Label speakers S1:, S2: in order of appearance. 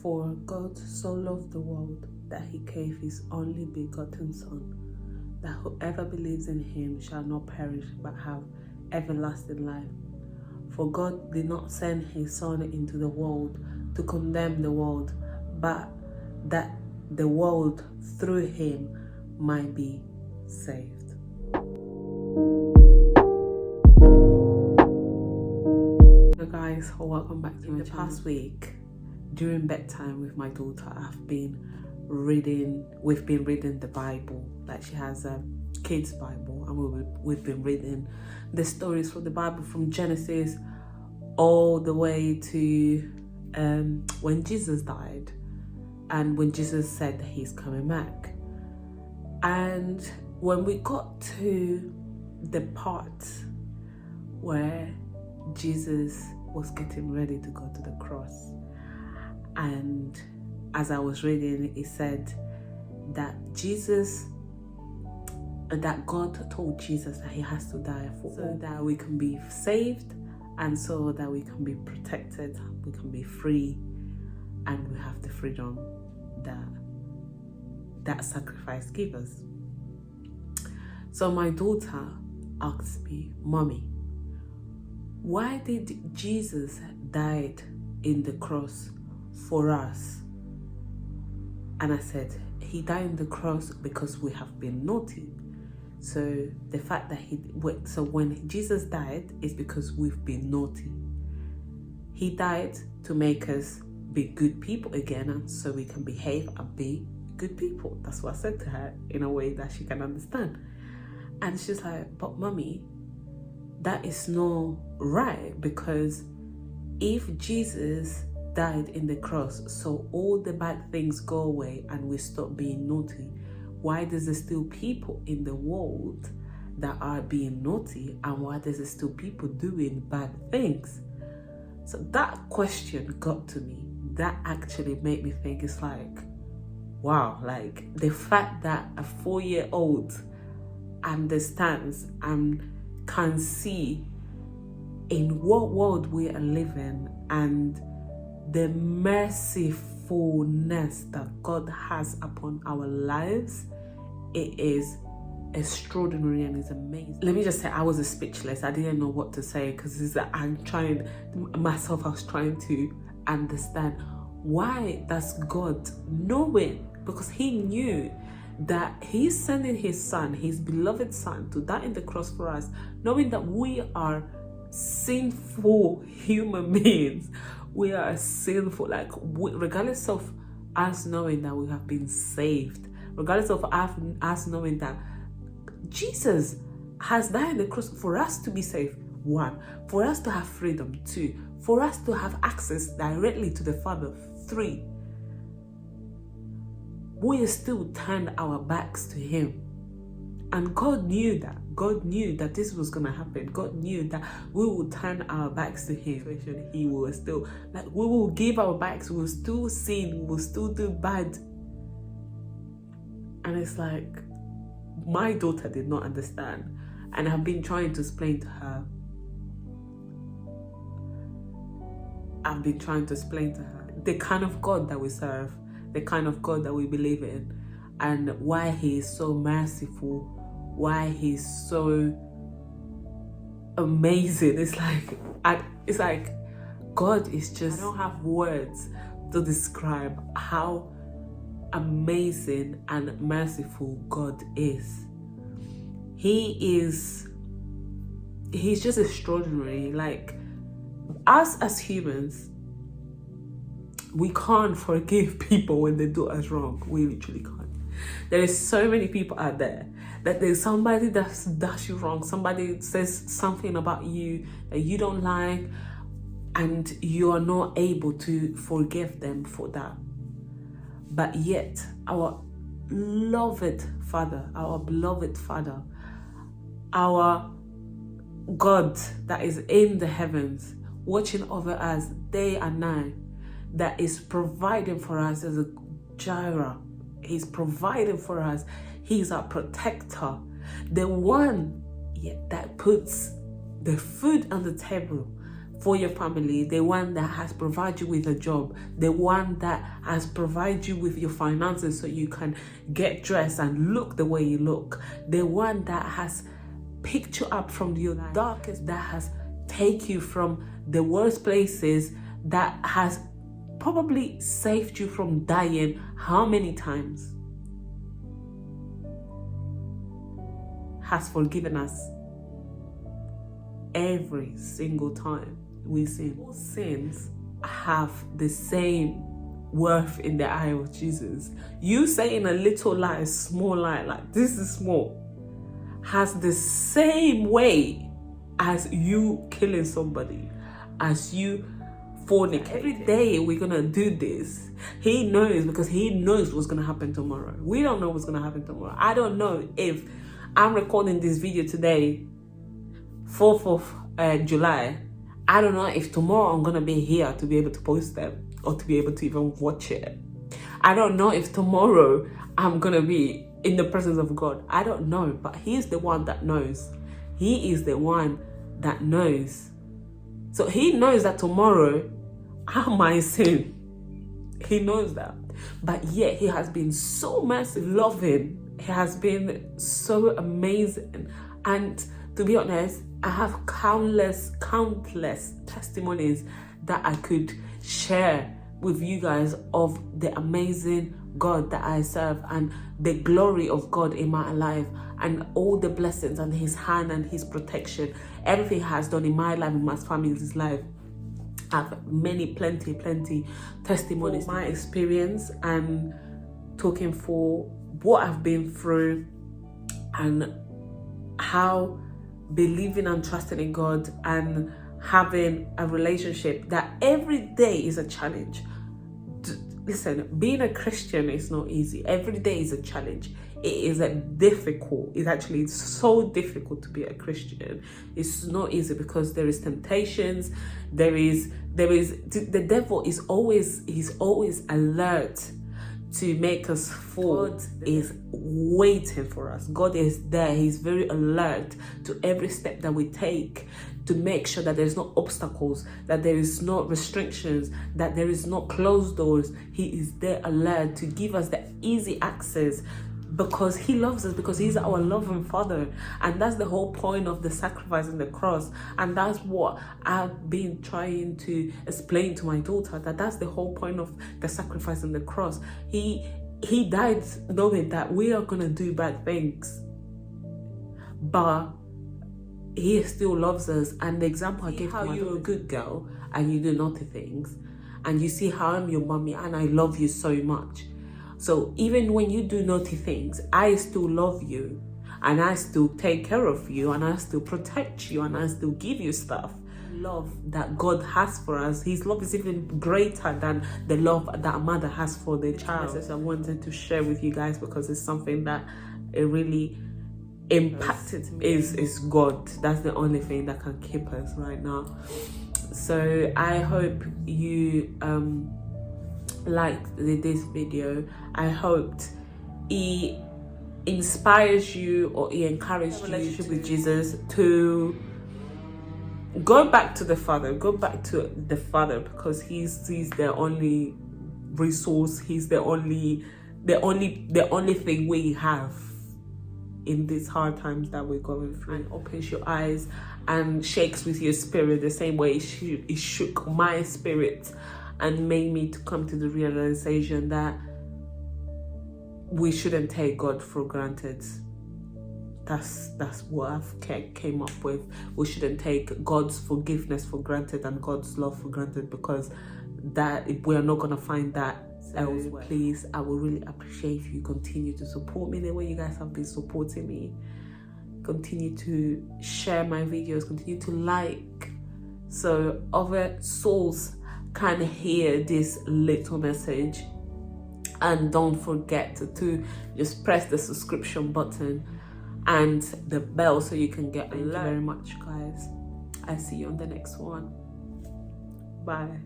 S1: For God so loved the world that he gave his only begotten Son, that whoever believes in him shall not perish but have everlasting life. For God did not send his Son into the world to condemn the world, but that the world through him might be saved. Hello guys, welcome back to my channel. The past week, during bedtime with my daughter, we've been reading the Bible. Like, she has a kids Bible, and we've been reading the stories from the Bible from Genesis all the way to when Jesus died and when Jesus said that he's coming back. And when we got to the part where Jesus was getting ready to go to the cross, and as I was reading, it said that God told Jesus that he has to die so that we can be saved, and so that we can be protected, we can be free, and we have the freedom that sacrifice gives us. So my daughter asked me, "Mommy, why did Jesus die in the cross for us?" And I said, he died on the cross because we have been naughty. So the fact that when Jesus died is because we've been naughty. He died to make us be good people again, and so we can behave and be good people. That's what I said to her in a way that she can understand. And she's like, "But mommy, that is not right, because if Jesus died in the cross so all the bad things go away and we stop being naughty, why does there still people in the world that are being naughty, and why does there still people doing bad things?" So that question got to me. That actually made me think. It's like, wow, like the fact that a 4-year-old understands and can see in what world we are living, and the mercifulness that God has upon our lives, it is extraordinary and it's amazing. Let me just say, I was speechless. I didn't know what to say, because I was trying to understand why does God, knowing, because he knew that he's sending his Son, his beloved Son, to die in the cross for us, knowing that we are sinful human beings. We are sinful, regardless of us knowing that we have been saved, regardless of us knowing that Jesus has died on the cross for us to be saved, 1, for us to have freedom, 2, for us to have access directly to the Father, 3, we still turned our backs to him. And God knew that. God knew that this was going to happen. God knew that we will turn our backs to him. He will still, we will give our backs, we will still sin, we will still do bad. And it's like, my daughter did not understand. And I've been trying to explain to her. The kind of God that we serve, the kind of God that we believe in, and why he is so merciful, why he's so amazing. It's like God is just, I don't have words to describe how amazing and merciful God is. He's just extraordinary. Like, us as humans, we can't forgive people when they do us wrong. We literally can't. There is so many people out there that there's somebody that does you wrong, somebody says something about you that you don't like, and you are not able to forgive them for that. But yet, our beloved Father, our God that is in the heavens, watching over us day and night, that is providing for us as a Jireh. He's providing for us. He's our protector. The one that puts the food on the table for your family, the one that has provided you with a job, the one that has provided you with your finances so you can get dressed and look the way you look, the one that has picked you up from your darkest, that has taken you from the worst places, that has probably saved you from dying how many times, has forgiven us every single time we sin. All sins have the same worth in the eye of Jesus. You saying a little lie, small lie, like this is small, has the same weight as you killing somebody, as you fornicating. Every day we're gonna do this. He knows, because he knows what's gonna happen tomorrow. We don't know what's gonna happen tomorrow. I don't know if I'm recording this video today, 4th of July. I don't know if tomorrow I'm gonna be here to be able to post them or to be able to even watch it. I don't know if tomorrow I'm gonna be in the presence of God. I don't know, but he's the one that knows. He is the one that knows. So he knows that tomorrow I might sin. He knows that. But yet he has been so merciful, loving. He has been so amazing. And to be honest, I have countless testimonies that I could share with you guys of the amazing God that I serve and the glory of God in my life and all the blessings and his hand and his protection, everything he has done in my life, in my family's life. I have plenty testimonies, my experience, and talking for what I've been through and how believing and trusting in God and having a relationship that every day is a challenge. Listen, being a Christian is not easy. Every day is a challenge. It is difficult. It's actually so difficult to be a Christian. It's not easy because there is temptations. The devil is always alert to make us fall. God is waiting for us. God is there. He's very alert to every step that we take to make sure that there's no obstacles, that there is no restrictions, that there is no closed doors. He is there alert to give us the easy access because he loves us, because he's our loving Father. And that's the whole point of the sacrifice on the cross. And that's what I've been trying to explain to my daughter, that's the whole point of the sacrifice on the cross. He died knowing that we are going to do bad things, but he still loves us. And the example I gave, how you're a good girl and you do naughty things, and you see how I'm your mommy and I love you so much. So even when you do naughty things, I still love you and I still take care of you and I still protect you and I still give you stuff. Love that God has for us, his love is even greater than the love that a mother has for their child. I wanted to share with you guys because it's something that it really impacted me. Is God. That's the only thing that can keep us right now. So I hope you liked this video. I hoped it inspires you or it encourages you relationship with Jesus to go back to the Father, because he's the only resource. He's the only thing we have in these hard times that we're going through. And opens your eyes and shakes with your spirit the same way it shook my spirit and made me to come to the realization that we shouldn't take God for granted. That's what I've came up with. We shouldn't take God's forgiveness for granted and God's love for granted, because that we're not gonna find that elsewhere. Please, I would really appreciate if you continue to support me the way you guys have been supporting me. Continue to share my videos, continue to like, so other souls can hear this little message. And don't forget to just press the subscription button and the bell so you can get alert. Thank you very much, guys. I see you on the next one. Bye.